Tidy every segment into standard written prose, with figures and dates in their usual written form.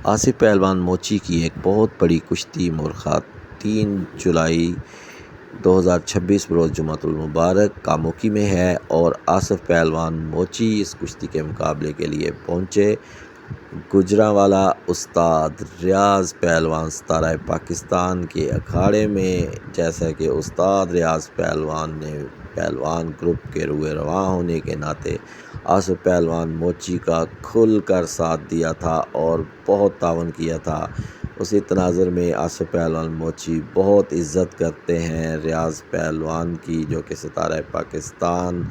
آصف پہلوان موچی کی ایک بہت بڑی کشتی مرخہ 3 جولائی 2026 بروز جمعۃ المبارک کاموکی میں ہے اور آصف پہلوان موچی اس کشتی کے مقابلے کے لیے پہنچے۔ گوجرانوالہ استاد ریاض پہلوان ستارہ پاکستان کے اکھاڑے میں، جیسا کہ استاد ریاض پہلوان نے پہلوان گروپ کے روح رواں ہونے کے ناطے آصف پہلوان موچی کا کھل کر ساتھ دیا تھا اور بہت تعاون کیا تھا۔ اسی تناظر میں آصف پہلوان موچی بہت عزت کرتے ہیں ریاض پہلوان کی، جو کہ ستارہ پاکستان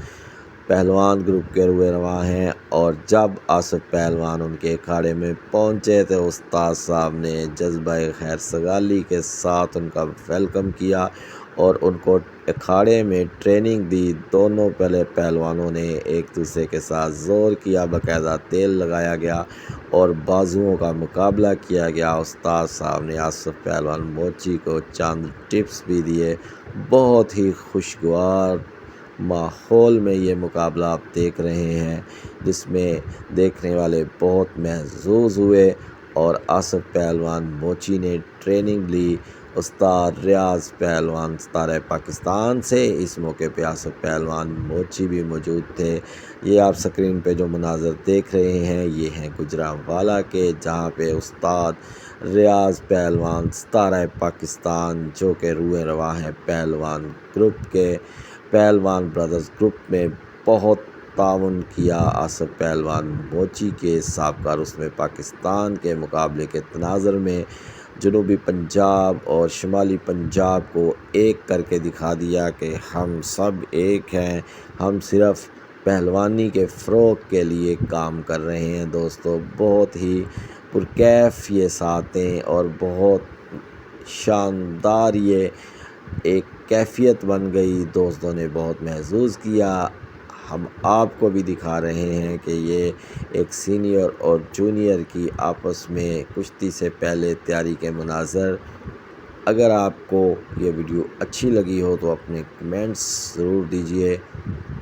پہلوان گروپ کے روح رواں ہیں۔ اور جب آصف پہلوان ان کے اکھاڑے میں پہنچے تو استاد صاحب نے جذبہ خیر سگالی کے ساتھ ان کا ویلکم کیا اور ان کو اکھاڑے میں ٹریننگ دی۔ دونوں پہلوانوں نے ایک دوسرے کے ساتھ زور کیا، باقاعدہ تیل لگایا گیا اور بازوؤں کا مقابلہ کیا گیا۔ استاد صاحب نے آصف پہلوان موچی کو چند ٹپس بھی دیے۔ بہت ہی خوشگوار ماحول میں یہ مقابلہ آپ دیکھ رہے ہیں، جس میں دیکھنے والے بہت محظوظ ہوئے اور آصف پہلوان موچی نے ٹریننگ لی استاد ریاض پہلوان ستارہ پاکستان سے۔ اس موقع پہ آصف پہلوان موچی بھی موجود تھے۔ یہ آپ سکرین پہ جو مناظر دیکھ رہے ہیں یہ ہیں گوجرانوالہ کے، جہاں پہ استاد ریاض پہلوان ستارہ پاکستان، جو کہ روح رواں ہیں پہلوان گروپ کے، پہلوان برادرز گروپ میں بہت تعاون کیا آصف پہلوان موچی کے سابقہ رسم پاکستان کے مقابلے کے تناظر میں۔ جنوبی پنجاب اور شمالی پنجاب کو ایک کر کے دکھا دیا کہ ہم سب ایک ہیں، ہم صرف پہلوانی کے فروغ کے لیے کام کر رہے ہیں۔ دوستو، بہت ہی پرکیف یہ ساتیں اور بہت شاندار یہ ایک کیفیت بن گئی، دوستوں نے بہت محظوظ کیا۔ ہم آپ کو بھی دکھا رہے ہیں کہ یہ ایک سینئر اور جونیئر کی آپس میں کشتی سے پہلے تیاری کے مناظر۔ اگر آپ کو یہ ویڈیو اچھی لگی ہو تو اپنے کمنٹس ضرور دیجیے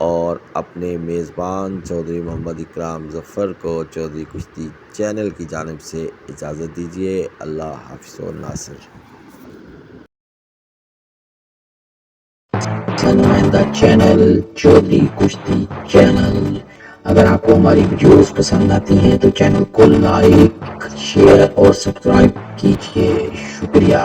اور اپنے میزبان چودھری محمد اکرام ظفر کو چودھری کشتی چینل کی جانب سے اجازت دیجیے۔ اللہ حافظ و ناصر۔ نمائندہ چینل چودھری کشتی چینل۔ اگر آپ کو ہماری ویڈیوز پسند آتی ہیں تو چینل کو لائک، شیئر اور سبسکرائب کیجیے۔ شکریہ۔